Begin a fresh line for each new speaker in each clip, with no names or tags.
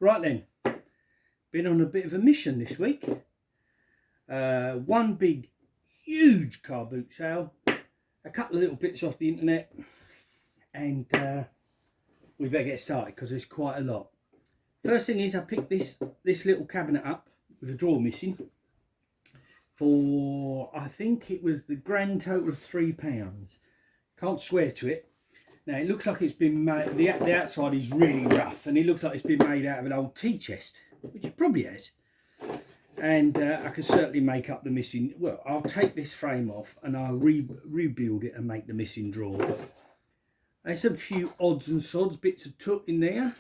Right then, been on a bit of a mission this week. One big, huge car boot sale, a couple of little bits off the internet, and we better get started because there's quite a lot. First thing is I picked this little cabinet up with a drawer missing for, I think it was the grand total of £3. Can't swear to it. Now it looks like it's been made, the outside is really rough and it looks like it's been made out of an old tea chest, which it probably has. And I can certainly make up the missing, well, I'll take this frame off and I'll rebuild it and make the missing drawer. But there's a few odds and sods, bits of took in there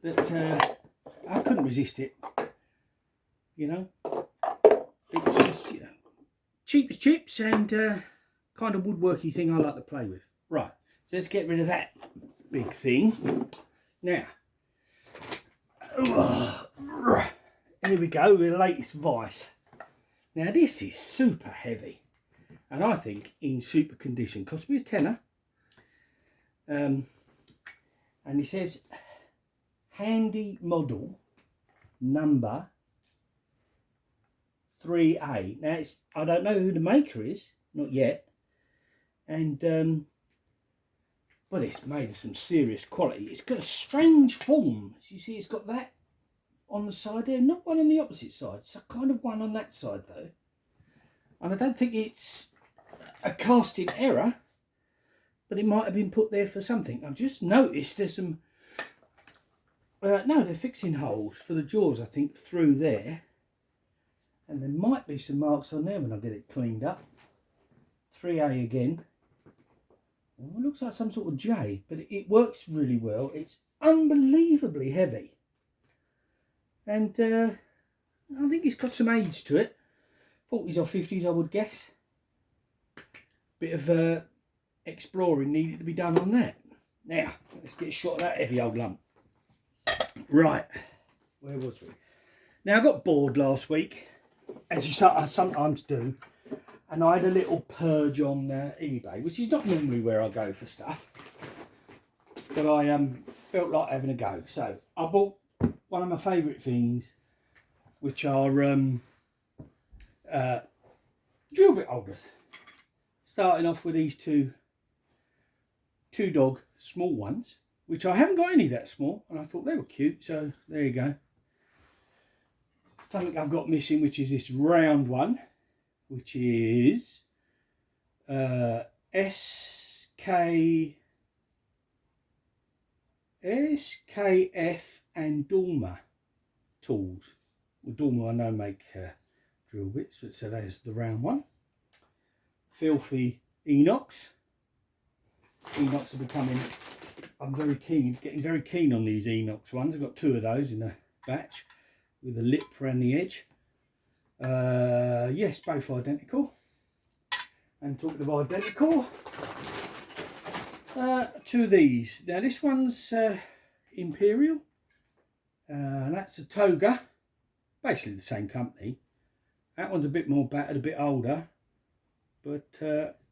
that I couldn't resist it, you know. It's just, you know, cheap as chips and kind of woodworky thing I like to play with. Right, so let's get rid of that big thing. Now, here we go with the latest vice. Now this is super heavy and I think in super condition. Cost me a tenner. And it says handy model number 3A. Now it's, I don't know who the maker is, not yet. And but it's made of some serious quality. It's got a strange form. As you see, it's got that on the side there, not one on the opposite side. It's a kind of one on that side though. And I don't think it's a casting error, but it might have been put there for something. I've just noticed there's some, no, they're fixing holes for the jaws, I think, through there. And there might be some marks on there when I get it cleaned up. 3A again. Oh, it looks like some sort of J, but it works really well. It's unbelievably heavy. And I think it's got some age to it. 40s or 50s, I would guess. Bit of exploring needed to be done on that. Now, let's get a shot of that heavy old lump. Right, where was we? Now, I got bored last week, as you sometimes do. And I had a little purge on eBay, which is not normally where I go for stuff. But I felt like having a go. So I bought one of my favourite things, which are drill bit holders. Starting off with these two dog small ones, which I haven't got any that small. And I thought they were cute, so there you go. Something I've got missing, which is this round one, which is SKF and Dormer tools. Well, Dormer I know make drill bits, but so there's the round one. Filthy Enox. Enox are becoming, I'm very keen, getting very keen on these Enox ones. I've got two of those in a batch with a lip around the edge. Yes, both identical. And talking of identical, two of these. Now this one's Imperial, and that's a Toga, basically the same company. That one's a bit more battered, a bit older, but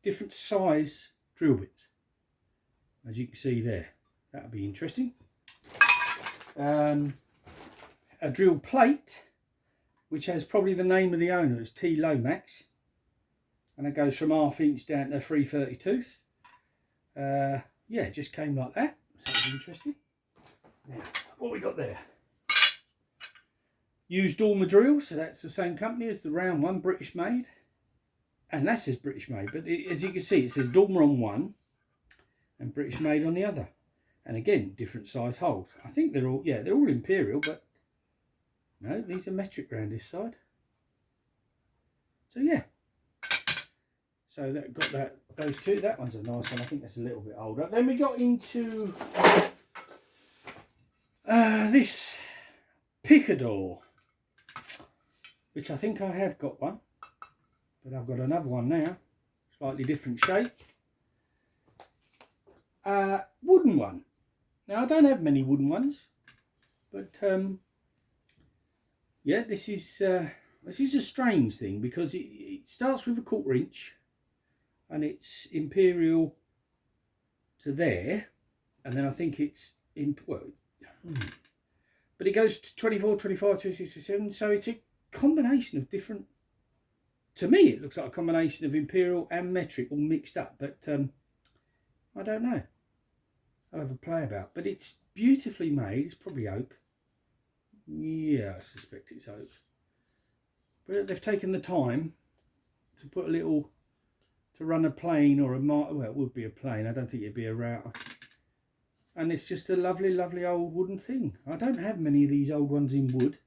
different size drill bits, as you can see there. That'll be interesting. A drill plate, which has probably the name of the owner, it's T Lomax, and it goes from 1/2 inch down to 3/30 tooth. Yeah, it just came like that, so that's interesting. Now, what we got there? Used Dormer drill, so that's the same company as the round one, British made, and that says British made, but as you can see, it says Dormer on one and British made on the other, and again, different size holes. I think they're all, yeah, they're all Imperial, but no, these are metric round this side. So yeah. So that got that, those two. That one's a nice one. I think that's a little bit older. Then we got into this picador, which I think I have got one, but I've got another one now, slightly different shape. Wooden one. Now I don't have many wooden ones, but yeah, this is a strange thing because it starts with a 1/4 inch and it's Imperial to there, and then I think it's in, well, but it goes to 24, 25, 26, 27. So it's a combination of different. To me, it looks like a combination of imperial and metric all mixed up. But I don't know. I'll have a play about. But it's beautifully made. It's probably oak. Yeah, I suspect it's oak. But they've taken the time to put a little, to run a plane or a, well, it would be a plane. I don't think it'd be a router. And it's just a lovely, lovely old wooden thing. I don't have many of these old ones in wood.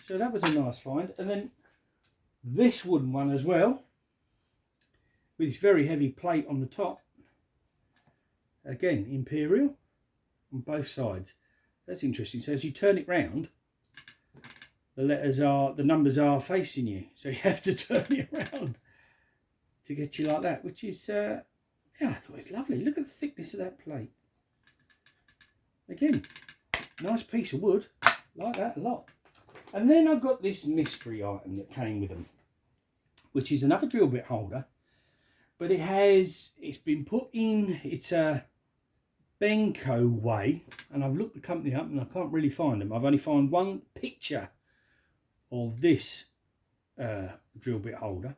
So that was a nice find. And then this wooden one as well, with this very heavy plate on the top. Again, imperial on both sides. That's interesting. So as you turn it round, the numbers are facing you. So you have to turn it around to get you like that, which is, yeah, I thought it was lovely. Look at the thickness of that plate. Again, nice piece of wood. Like that a lot. And then I've got this mystery item that came with them, which is another drill bit holder, but it's been put in, it's a Benko way, and I've looked the company up and I can't really find them. I've only found one picture of this drill bit holder,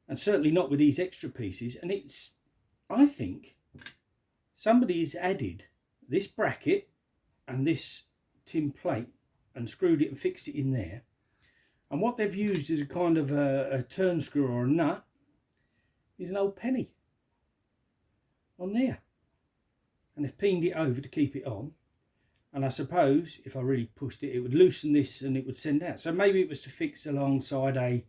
and certainly not with these extra pieces. And it's, I think somebody has added this bracket and this tin plate and screwed it and fixed it in there, and what they've used is a kind of a turn screw or a nut is an old penny on there, and they've peened it over to keep it on. And I suppose if I really pushed it, it would loosen this and it would send out. So maybe it was to fix alongside a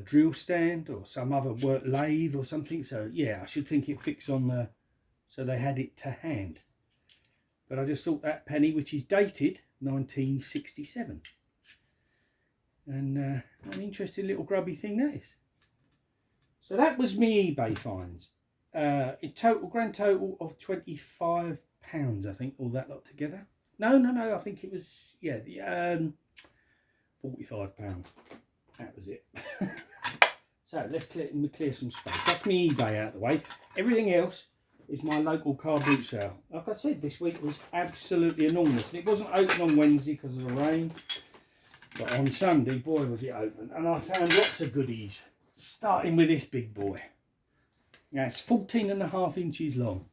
drill stand or some other work lathe or something. So yeah, I should think it fixed on the, so they had it to hand. But I just thought that penny, which is dated 1967. And an interesting little grubby thing that is. So that was me eBay finds. In total, grand total of £25, I think, all that lot together. No, I think it was, yeah, the £45. That was it. So let's clear some space. That's me eBay out of the way. Everything else is my local car boot sale. Like I said, this week was absolutely enormous. And it wasn't open on Wednesday because of the rain, but on Sunday, boy, was it open. And I found lots of goodies, starting with this big boy. Now, it's 14.5 inches long.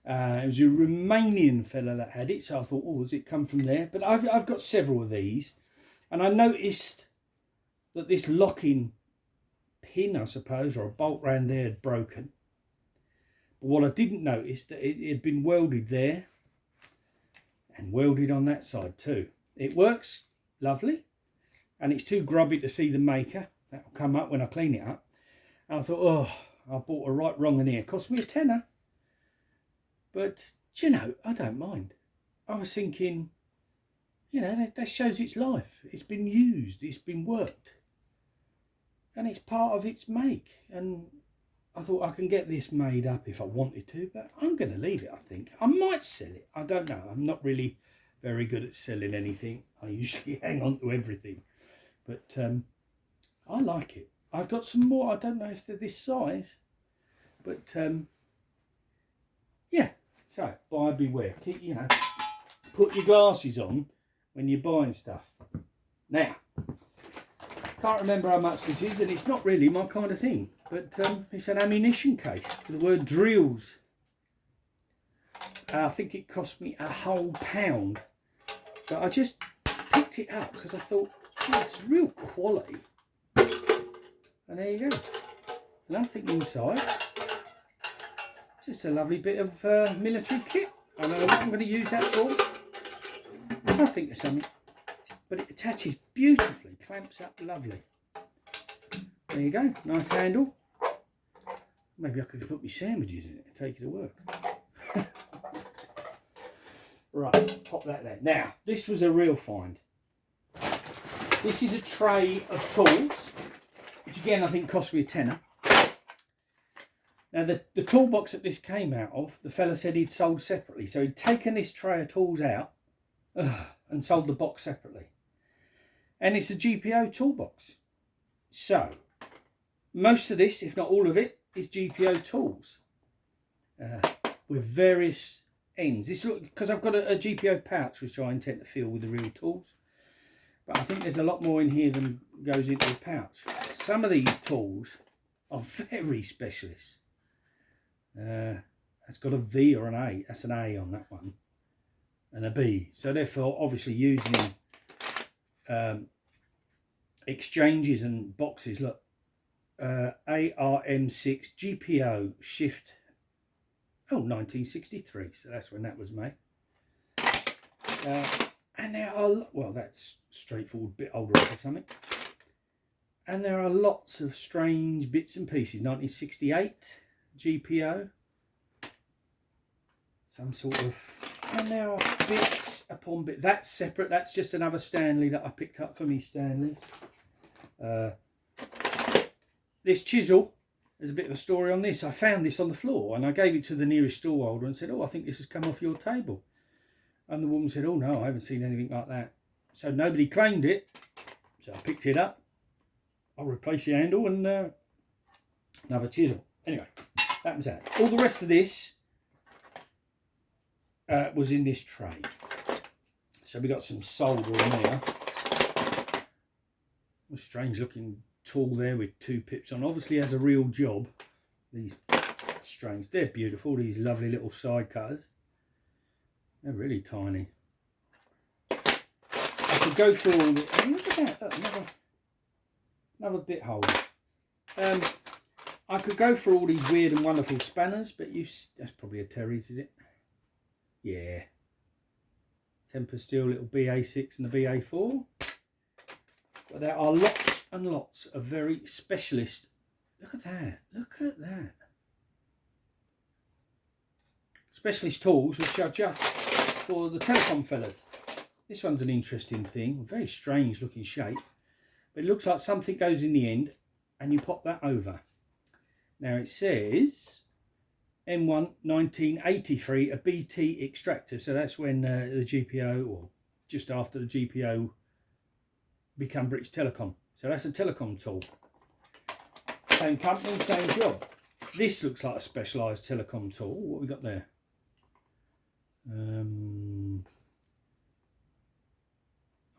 It was a Romanian fella that had it, so I thought, oh, does it come from there? But I've got several of these, and I noticed that this locking pin, I suppose, or a bolt round there had broken. But what I didn't notice, that it had been welded there and welded on that side too. It works lovely, and it's too grubby to see the maker. That'll come up when I clean it up. And I thought, oh, I bought a right wrong in here. It cost me £10. But, you know, I don't mind. I was thinking, you know, that shows its life. It's been used. It's been worked. And it's part of its make. And I thought I can get this made up if I wanted to. But I'm going to leave it, I think. I might sell it. I don't know. I'm not really very good at selling anything. I usually hang on to everything. But I like it. I've got some more. I don't know if they're this size, but yeah. So buyer beware. Keep, you know, put your glasses on when you're buying stuff. Now, can't remember how much this is, and it's not really my kind of thing. But it's an ammunition case with the word drills. I think it cost me a whole £1, but I just picked it up because I thought, oh, it's real quality. And there you go. Nothing inside. Just a lovely bit of military kit. I don't know what I'm going to use that for. I think it's something. But it attaches beautifully. Clamps up lovely. There you go. Nice handle. Maybe I could put my sandwiches in it and take it to work. Right. Pop that there. Now, this was a real find. This is a tray of tools, which again I think cost me £10. Now the toolbox that this came out of, the fella said he'd sold separately. So he'd taken this tray of tools out and sold the box separately. And it's a GPO toolbox. So most of this, if not all of it, is GPO tools with various ends. This look, because I've got a GPO pouch which I intend to fill with the real tools, but I think there's a lot more in here than goes into the pouch. Some of these tools are very specialist. It's got a V or an A. That's an A on that one, and a B. So therefore, obviously using exchanges and boxes. Look, ARM6 GPO shift. Oh, 1963. So that's when that was made. And there are, well, that's straightforward, bit older or something. And there are lots of strange bits and pieces. 1968 GPO. Some sort of, and there are bits upon bits. That's separate. That's just another Stanley that I picked up for me Stanleys. This chisel, there's a bit of a story on this. I found this on the floor and I gave it to the nearest stallholder and said, oh, I think this has come off your table. And the woman said, oh no, I haven't seen anything like that. So nobody claimed it. So I picked it up. I'll replace the handle and another chisel. Anyway, that was that. All the rest of this was in this tray. So we got some solder in there. A strange looking tool there with 2 pips on. Obviously has a real job. These strange, they're beautiful, these lovely little side cutters. They're really tiny. I could go through all the, oh, look at that, look, another bit holder. I could go through all these weird and wonderful spanners, but that's probably a Terry's, is it? Yeah. Temper Steel little BA6 and the BA4. But there are lots and lots of very specialist. Look at that. Look at that. Specialist tools which are just for the telecom fellas. This one's an interesting thing. Very strange looking shape. But it looks like something goes in the end and you pop that over. Now it says M1 1983, a BT extractor. So that's when the GPO, or just after the GPO, become British Telecom. So that's a telecom tool. Same company, same job. This looks like a specialised telecom tool. What have we got there?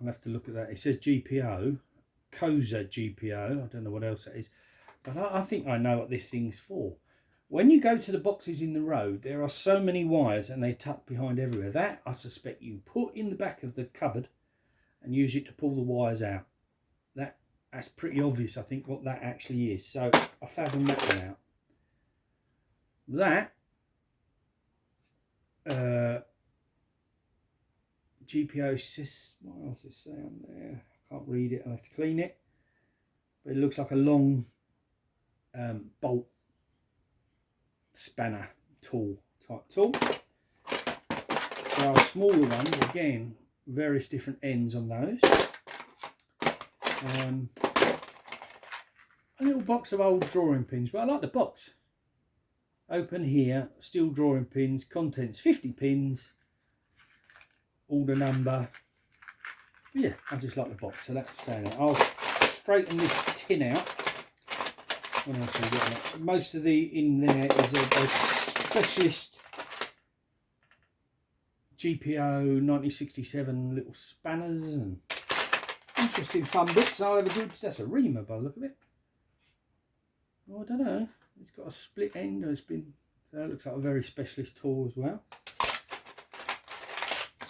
I'll have to look at that. It says GPO, COSA GPO. I don't know what else that is. But I think I know what this thing's for. When you go to the boxes in the road, there are so many wires and they tuck behind everywhere. That, I suspect, you put in the back of the cupboard and use it to pull the wires out. That's pretty obvious, I think, what that actually is. So I fathomed that one out. That GPO sys, what else does it say on there? I can't read it, I have to clean it. But it looks like a long bolt spanner tool type tool. There are smaller ones, again, various different ends on those. A little box of old drawing pins, but I like the box. Open here, steel drawing pins, contents 50 pins, order number. Yeah, I just like the box, so that's staying there. I'll straighten this tin out. What else have we got in it? Most of the in there is a specialist GPO 1967 little spanners and interesting fun bits. I'll have a good, that's a reamer by the look of it. Oh, I don't know. It's got a split end. It's been, so it looks like a very specialist tool as well.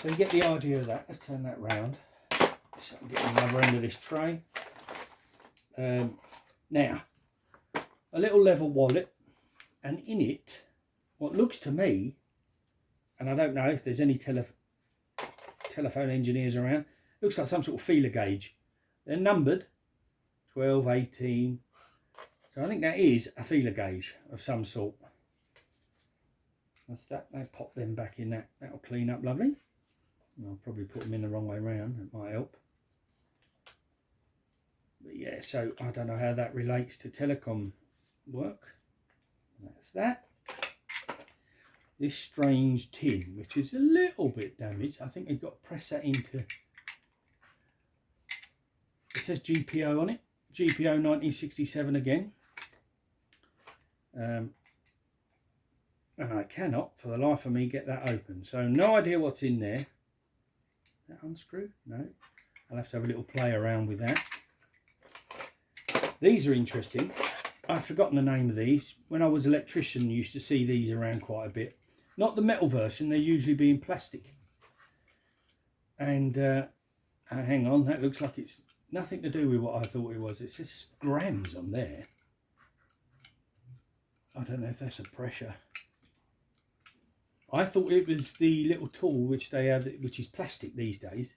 So you get the idea of that. Let's turn that round so I can get the other end of this tray. Now, a little leather wallet, and in it, what looks to me, and I don't know if there's any telephone engineers around, looks like some sort of feeler gauge. They're numbered 12, 18. So I think that is a feeler gauge of some sort. That's that. They pop them back in that. That'll clean up lovely. I'll probably put them in the wrong way round. It might help. But yeah, so I don't know how that relates to telecom work. That's that. This strange tin, which is a little bit damaged. I think they've got to press that into. It says GPO on it. GPO 1967 again. and I cannot for the life of me get that open. So no idea what's in there. That unscrew? No. I'll have to have a little play around with that. These are interesting. I've forgotten the name of these. When I was an electrician, I used to see these around quite a bit. Not the metal version, they usually be in plastic. And hang on, that looks like it's nothing to do with what I thought it was. It says grams on there. I don't know if that's a pressure. I thought it was the little tool which they have, which is plastic these days,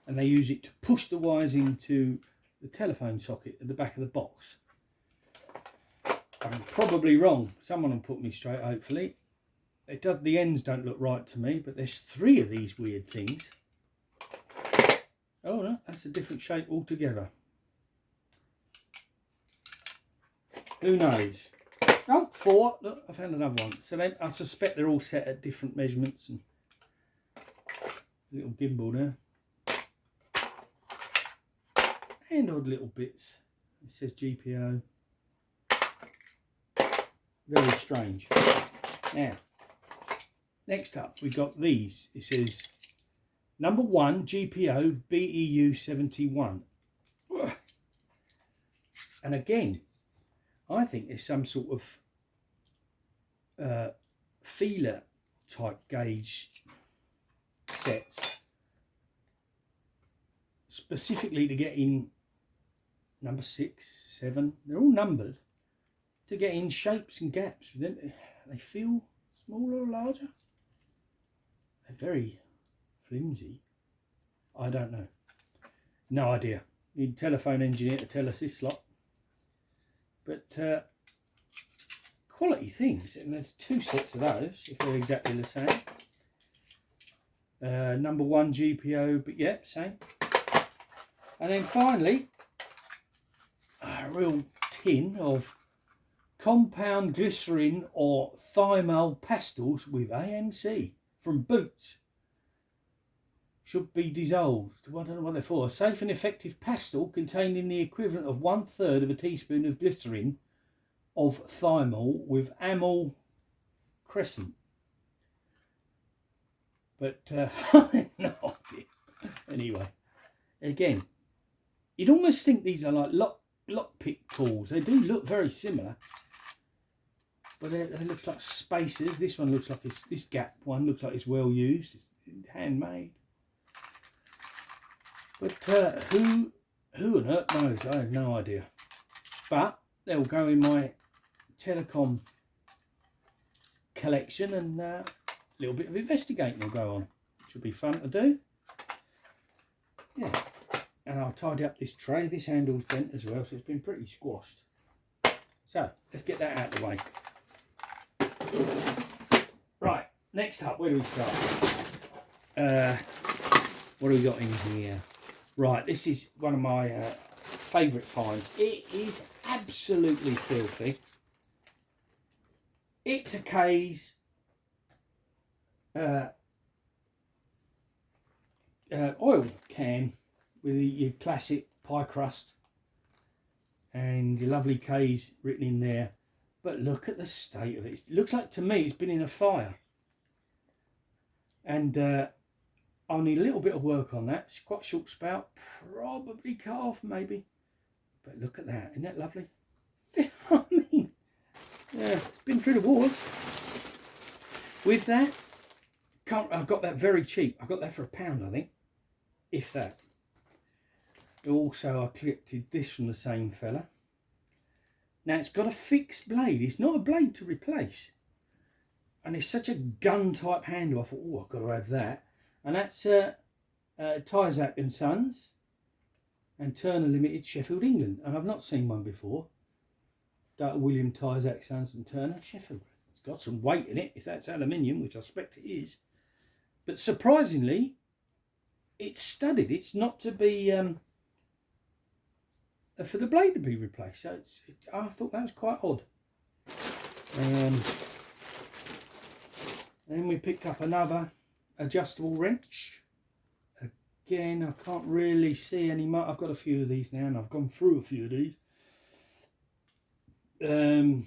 and they use it to push the wires into the telephone socket at the back of the box. I'm probably wrong. Someone will put me straight, hopefully. It does. The ends don't look right to me, but there's 3 of these weird things. Oh no, that's a different shape altogether. Who knows? Oh, 4. Look, I found another one. So then I suspect they're all set at different measurements. And little gimbal there. And odd little bits. It says GPO. Very strange. Now, next up we got these. It says number 1 GPO BEU 71. And again, I think there's some sort of feeler type gauge sets specifically to get in number 6, 7. They're all numbered to get in shapes and gaps. They feel smaller or larger. They're very flimsy. I don't know. No idea. Need a telephone engineer to tell us this lot. But quality things, and there's 2 sets of those if they're exactly the same. Number 1 GPO, but yeah, same. And then finally, a real tin of compound glycerin or thymol pastels with AMC from Boots. Should be dissolved. I don't know what they're for. A safe and effective pastel containing the equivalent of 1/3 of a teaspoon of glycerin of thymol with amyl crescent. But I have no idea. Anyway, again, you'd almost think these are like lockpick tools. They do look very similar, but they look like spacers. This one looks like it's, this gap one looks like it's well used. It's handmade. But who on earth knows? I have no idea. But they'll go in my telecom collection, and a little bit of investigating will go on. Should be fun to do. Yeah. And I'll tidy up this tray. This handle's bent as well, so it's been pretty squashed. So let's get that out of the way. Right, next up, where do we start? What do we got in here? Right, this is one of my favourite finds. It is absolutely filthy. It's a K's oil can with your classic pie crust and your lovely K's written in there. But look at the state of it. It looks like, to me, it's been in a fire. And I'll need a little bit of work on that. It's quite a short spout, probably cut off maybe. But look at that, isn't that lovely? I mean, yeah, it's been through the wars. With that, I got that very cheap. I got that for £1, I think, if that. Also, I collected this from the same fella. Now, it's got a fixed blade. It's not a blade to replace. And it's such a gun type handle. I thought, oh, I've got to have that. And that's Tyzack and Sons and Turner Limited, Sheffield, England. And I've not seen one before. William Tyzack, Sons and Turner, Sheffield. It's got some weight in it, if that's aluminium, which I suspect it is. But surprisingly, it's studded. It's not to be for the blade to be replaced. So I thought that was quite odd. Then we picked up another adjustable wrench. Again, I can't really see any more. I've got a few of these now, and I've gone through a few of these. They're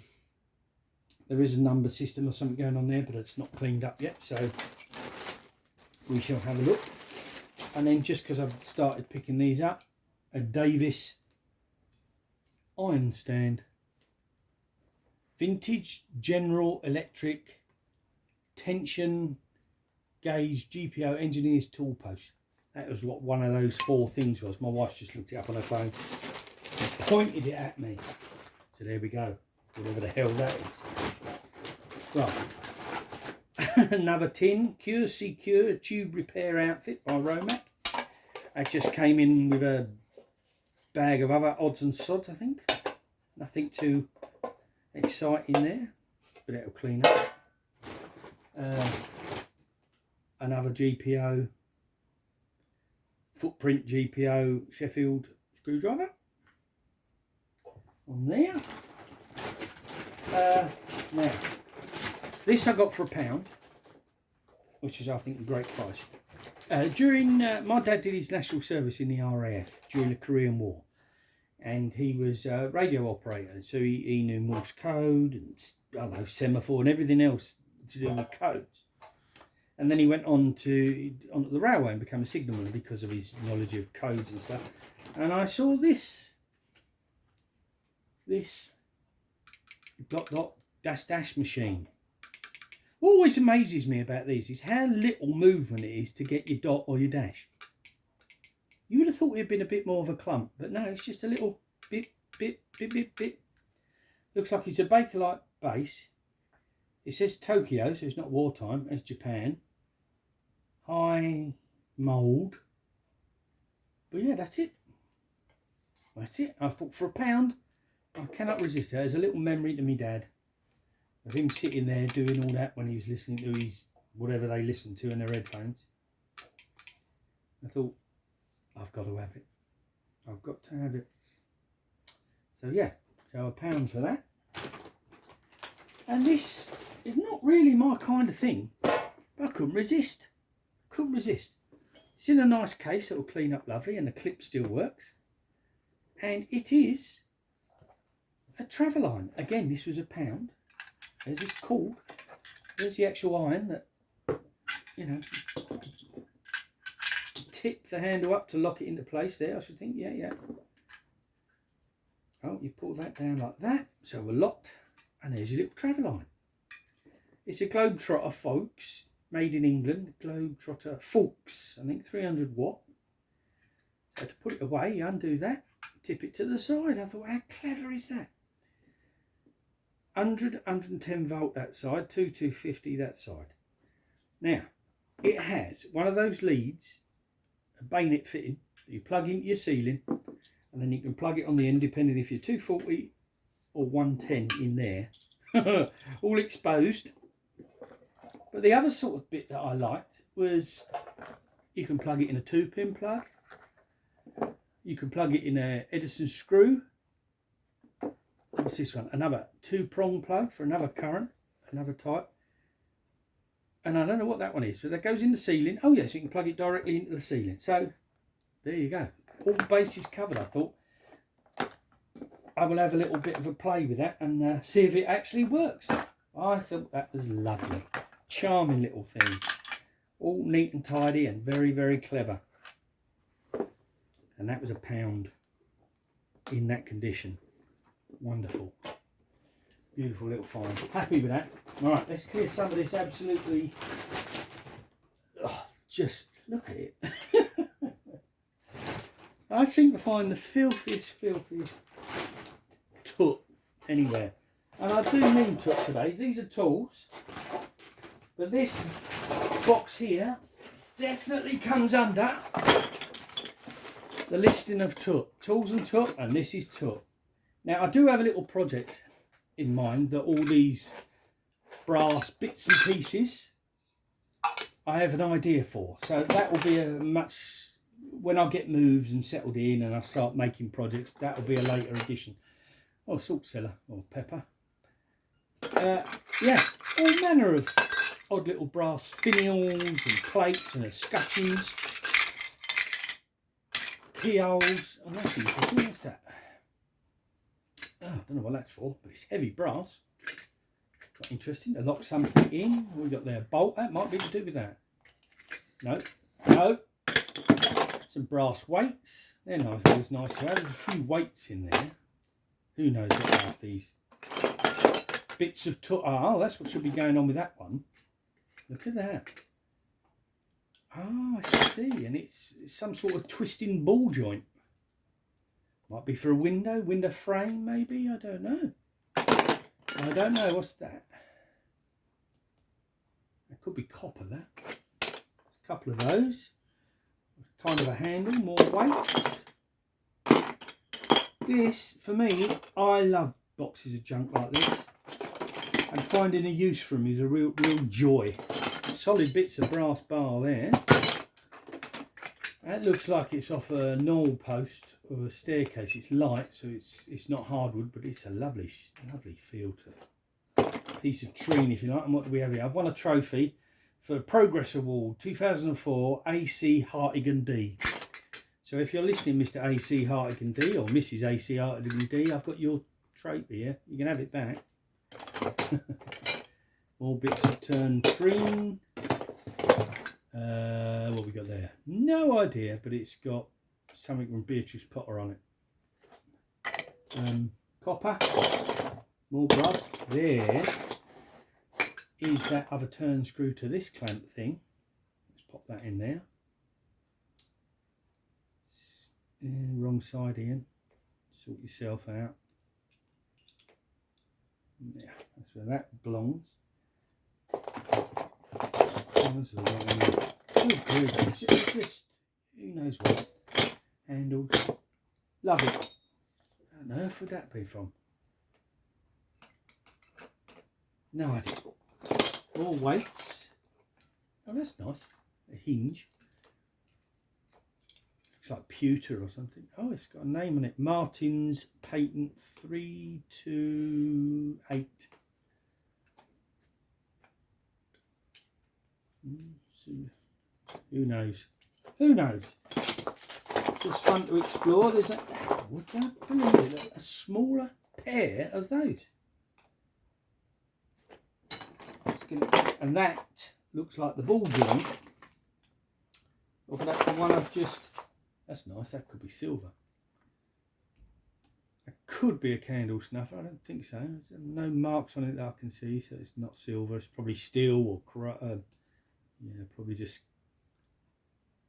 there is a number system or something going on there, but it's not cleaned up yet, so we shall have a look. And then, just because I've started picking these up, a Davis iron stand. Vintage General Electric tension gauge GPO engineer's tool post. That was what one of those 4 things was. My wife just looked it up on her phone and pointed it at me. So there we go. Whatever the hell that is. Right. Another tin. Cure Secure tube repair outfit by Romac. That just came in with a bag of other odds and sods, I think. Nothing too exciting there, but it'll clean up. Another GPO, footprint GPO Sheffield screwdriver on there. Now, this I got for £1, which is, I think, a great price. During my dad did his national service in the RAF during the Korean War, and he was a radio operator, so he knew Morse code and, I don't know, semaphore and everything else to do with codes. And then he went on to the railway and became a signalman because of his knowledge of codes and stuff. And I saw this dot dash machine. What always amazes me about these is how little movement it is to get your dot or your dash. You would have thought it had been a bit more of a clump, but no, it's just a little bit. Looks like it's a Bakelite base. It says Tokyo, so it's not wartime, it's Japan. High mould. But yeah, that's it. That's it. I thought for £1, I cannot resist that. There's a little memory to me dad of him sitting there doing all that when he was listening to his, whatever they listened to in their headphones. I thought, I've got to have it. I've got to have it. So yeah, so £1 for that. And this is not really my kind of thing, but I couldn't resist. Couldn't resist. It's in a nice case that will clean up lovely, and the clip still works. And it is a travel iron. Again, this was £1. There's this cord. There's the actual iron that, you know, tip the handle up to lock it into place there, I should think. Yeah. Oh, you pull that down like that. So we're locked. And there's your little travel iron. It's a Globetrotter, folks. Made in England. Globetrotter Forks. I think 300 watt. So to put it away, you undo that. Tip it to the side. I thought, how clever is that? 110 volt that side. 250 that side. Now, it has one of those leads, a bayonet fitting, that you plug into your ceiling, and then you can plug it on the end depending if you're 240 or 110 in there. All exposed. But the other sort of bit that I liked was you can plug it in a 2-pin plug. You can plug it in a Edison screw. What's this one? Another 2-prong plug for another current, another type. And I don't know what that one is, but that goes in the ceiling. Oh yes, you can plug it directly into the ceiling. So there you go. All bases covered. I thought I will have a little bit of a play with that and see if it actually works. I thought that was lovely. Charming little thing. All neat and tidy and very, very clever. And that was £1 in that condition. Wonderful. Beautiful little find. Happy with that. Alright, let's clear some of this absolutely... Oh, just look at it. I seem to find the filthiest toot anywhere. And I do mean toot today. These are tools. But this box here definitely comes under the listing of toot. Tools and toot, and this is toot. Now I do have a little project in mind that all these brass bits and pieces I have an idea for. So that will be a much... When I get moved and settled in and I start making projects, that will be a later edition. Oh, salt cellar or pepper. Yeah, all manner of odd little brass finials and plates and escutcheons, keyholes. Oh, that's interesting. What's that? Oh, I don't know what that's for, but it's heavy brass. quite interesting. To lock something in. What have we got there? A bolt. That might be to do with that. No. No. Some brass weights. They're nice. Always nice to have. There's a few weights in there. Who knows what are these bits of oh, that's what should be going on with that one. Look at that. Ah, I see. And it's some sort of twisting ball joint. Might be for a window frame maybe. I don't know. I don't know. What's that? It could be copper, that. A couple of those. Kind of a handle, more weights. This, for me, I love boxes of junk like this. And finding a use for them is a real joy. Solid bits of brass bar there. That looks like it's off a knoll post of a staircase. It's light, so it's not hardwood, but it's a lovely feel to it. Piece of treen, if you like. And what do we have here? I've won a trophy for Progress Award 2004 AC Hartigan D. So if you're listening, Mr. AC Hartigan D or Mrs. AC Hartigan D, I've got your trophy here. You can have it back. More bits of turned treen. What we got there? No idea, but it's got something from Beatrice Potter on it. Copper. More brass. There is that other turn screw to this clamp thing. Let's pop that in there. Wrong side, Ian. Sort yourself out. Yeah, that's where that belongs. It's just, who knows what. Handles. Love it. What on earth would that be from? No idea. More weights. Oh, that's nice. A hinge. Looks like pewter or something. Oh, it's got a name on it. Martin's Patent 328. Who knows? Who knows? Just fun to explore. There's a, would that be a smaller pair of those? And that looks like the ball joint. Or that's the one I've just. That's nice. That could be silver. That could be a candle snuffer. I don't think so. There's no marks on it that I can see, so it's not silver. It's probably steel or yeah, probably just.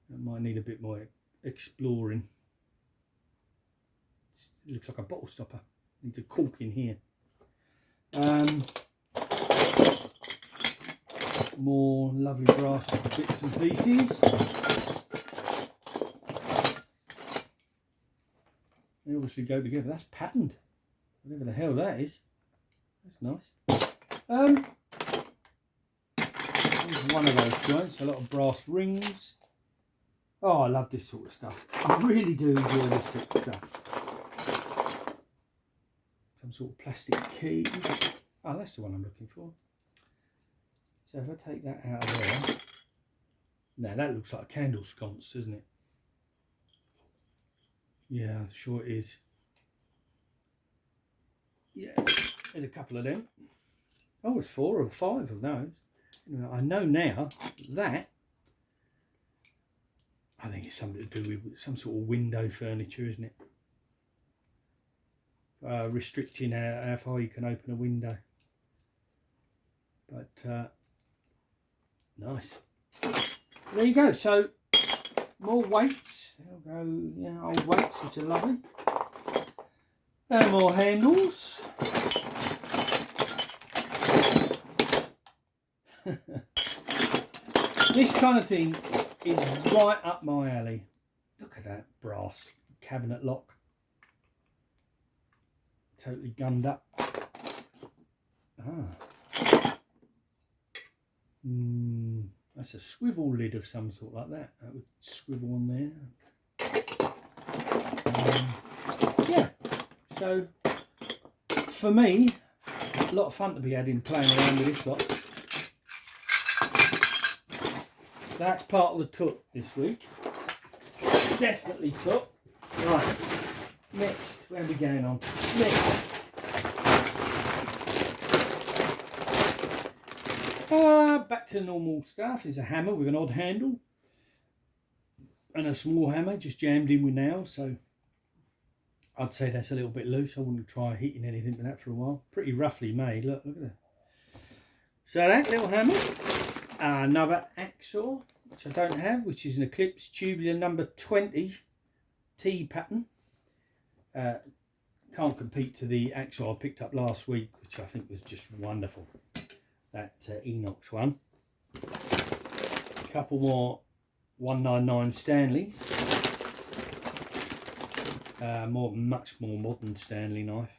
It might need a bit more exploring. It looks like a bottle stopper. Needs a cork in here. More lovely brass bits and pieces. They obviously go together. That's patterned. Whatever the hell that is. That's nice. Here's one of those joints. A lot of brass rings. Oh, I love this sort of stuff. I really do enjoy this sort of stuff. Some sort of plastic key. Oh, that's the one I'm looking for. So if I take that out of there. Now that looks like a candle sconce, doesn't it? Yeah, I'm sure it is. Yeah, there's a couple of them. Oh, it's 4 or 5 of those. I know now that I think it's something to do with some sort of window furniture, isn't it? Restricting how far you can open a window. But nice. There you go. So more weights. They'll go, yeah, old weights, which are lovely. And more handles. This kind of thing is right up my alley. Look at that brass cabinet lock. Totally gummed up. Ah. That's a swivel lid of some sort like that. That would swivel on there. Yeah. So for me, a lot of fun to be had in playing around with this lot. That's part of the tut this week. Definitely tut. Right. Next, where are we going on? Next. Back to normal stuff. Is a hammer with an odd handle and a small hammer just jammed in with nails, so I'd say that's a little bit loose. I wouldn't try hitting anything with that for a while. Pretty roughly made, look at that. So that little hammer, another axle, which I don't have, which is an Eclipse tubular number 20 T pattern. Can't compete to the axle I picked up last week, which I think was just wonderful. That Enox one. A couple more 199 Stanley. Much more modern Stanley knife,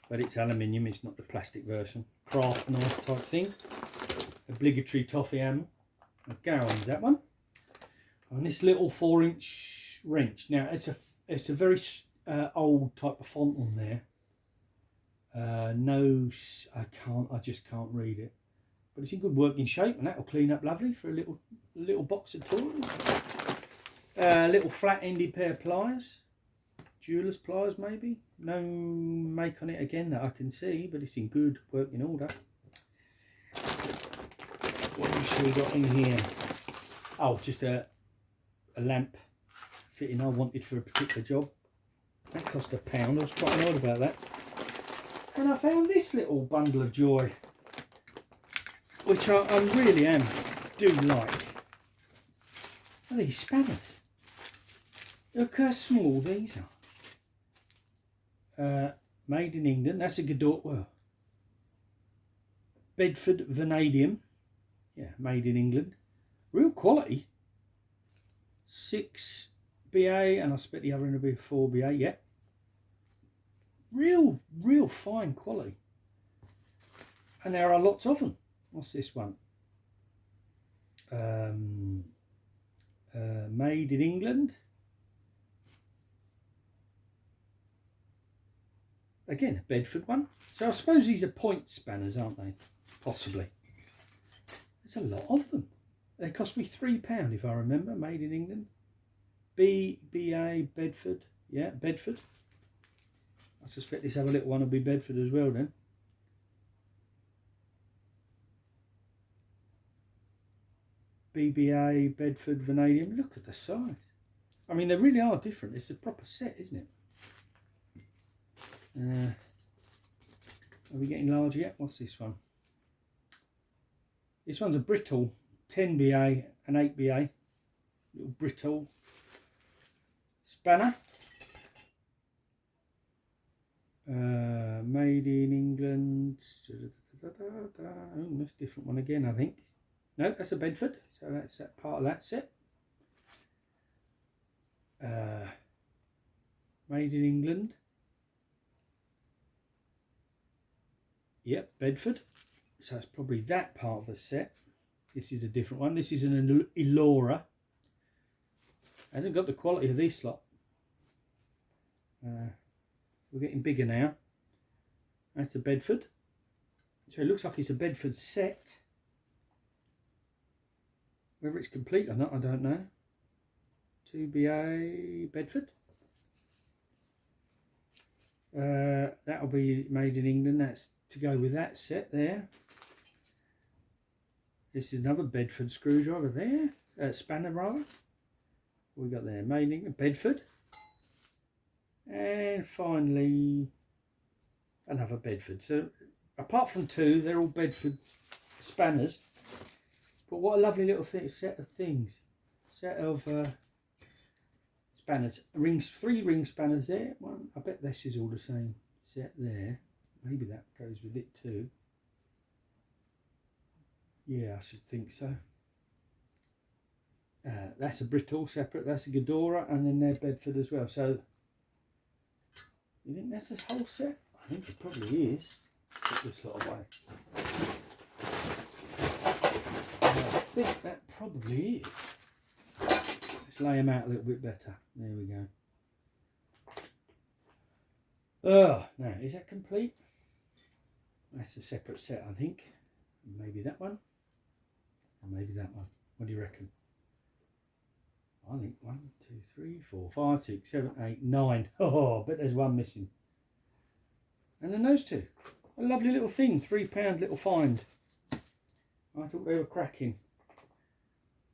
but it's aluminium, it's not the plastic version. Craft knife type thing. Obligatory toffee hammer. A Garen's that one. And this little 4-inch wrench. Now it's a very old type of font on there. I just can't read it, but it's in good working shape, and that will clean up lovely for a little box of tools. Little flat-ended pair of pliers, jeweler's pliers maybe. No make on it again that I can see, but it's in good working order. What else we got in here? Oh, just a lamp fitting I wanted for a particular job. That cost £1. I was quite annoyed about that. And I found this little bundle of joy, which I really do like. Are these spanners? Look how small these are. Made in England. That's a Godot. Well, Bedford Vanadium. Yeah, made in England. Real quality. 6 BA, and I expect the other one will be 4 BA. Yeah. Real fine quality. And there are lots of them. What's this one? Made in England. Again, a Bedford one. So I suppose these are point spanners, aren't they? Possibly. There's a lot of them. They cost me £3 if I remember. Made in England. BA Bedford. Yeah, Bedford. I suspect this other little one will be Bedford as well then. BBA Bedford Vanadium. Look at the size. I mean, they really are different. It's a proper set, isn't it? Are we getting large yet? What's this one? This one's a brittle 10 BA and 8 BA. Little brittle spanner. Made in England. Oh, that's a different one again, I think. No, that's a Bedford. So that's that part of that set. Made in England. Yep, Bedford. So it's probably that part of the set. This is a different one. This is an Elora. Hasn't got the quality of this lot. We're getting bigger now. That's a Bedford. So it looks like it's a Bedford set. Whether it's complete or not, I don't know. 2BA Bedford. That'll be made in England. That's to go with that set there. This is another Bedford screwdriver there. Spanner rather. What we got there? Made in England. Bedford. And finally another Bedford. So apart from two, they're all Bedford spanners. But what a lovely little set of things. Set of spanners. Rings, 3 ring spanners there. One. I bet this is all the same set there. Maybe that goes with it too. Yeah, I should think so. That's a brittle separate. That's a Godora, and then they're Bedford as well. So you think that's the whole set? I think it probably is. Put this lot away. I think that probably is. Let's lay them out a little bit better. There we go. Oh, now is that complete? That's a separate set, I think. Maybe that one, or maybe that one. What do you reckon? I think 1, 2, 3, 4, 5, 6, 7, 8, 9. Oh, I bet there's one missing. And then those two. A lovely little thing, £3 little find. I thought they were cracking.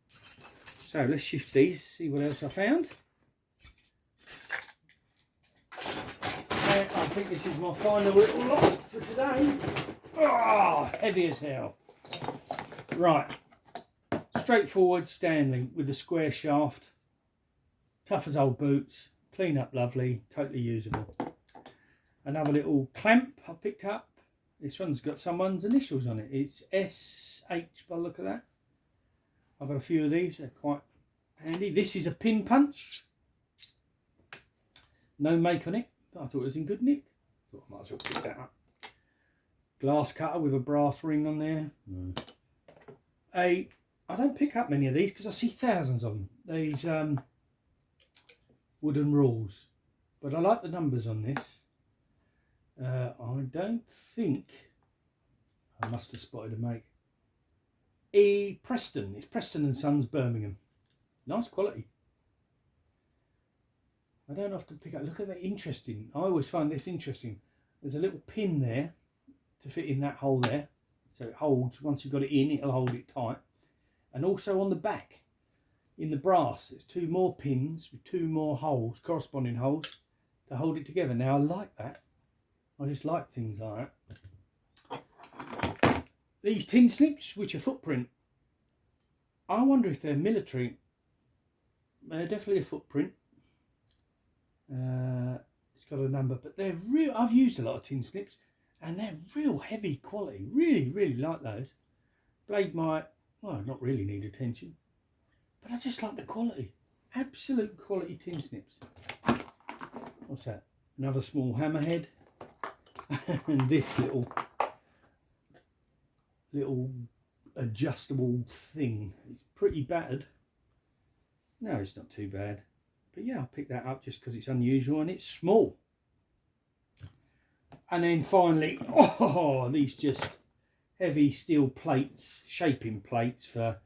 So let's shift these, see what else I found. I think this is my final little lot for today. Oh, heavy as hell. Right, straightforward Stanley with a square shaft, tough as old boots, clean up lovely, totally usable. Another little clamp I picked up. This one's got someone's initials on it. It's SH by the look of that. I've got a few of these, they're quite handy. This is a pin punch. No make on it, but I thought it was in good nick. Thought I might as well pick that up. Glass cutter with a brass ring on there. I don't pick up many of these because I see thousands of them. These wooden rules. But I like the numbers on this. I don't think I must have spotted a make. Preston. It's Preston and Sons, Birmingham. Nice quality. I don't often pick up. Look at that, interesting. I always find this interesting. There's a little pin there to fit in that hole there. So it holds, once you've got it in, it'll hold it tight. And also on the back, in the brass, there's two more pins with two more holes, corresponding holes, to hold it together. Now I like that. I just like things like that. These tin snips, which are footprint, I wonder if they're military. They're definitely a footprint. It's got a number, but they're real. I've used a lot of tin snips, and they're real heavy quality. Really, really like those. Blade might, well, not really need attention, but I just like the quality. Absolute quality tin snips. What's that? Another small hammerhead. And this little adjustable thing. It's pretty battered. No, it's not too bad. But yeah, I'll pick that up just because it's unusual and it's small. And then finally, oh, these just heavy steel plates, shaping plates for,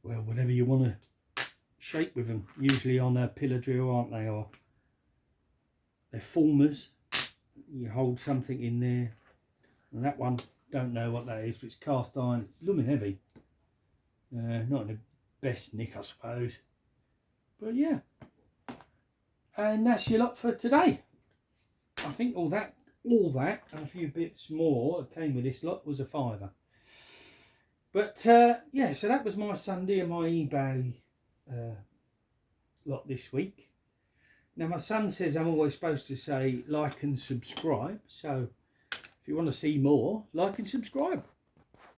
well, whatever you want to shape with them. Usually on a pillar drill, aren't they? Or they're formers. You hold something in there. And that one, don't know what that is, but it's cast iron. It's blooming heavy. Not in the best nick, I suppose. But yeah. And that's your lot for today. I think all that and a few bits more that came with this lot was a £5. But yeah, so that was my Sunday and my eBay lot this week. Now my son says I'm always supposed to say like and subscribe, so if you want to see more, like and subscribe.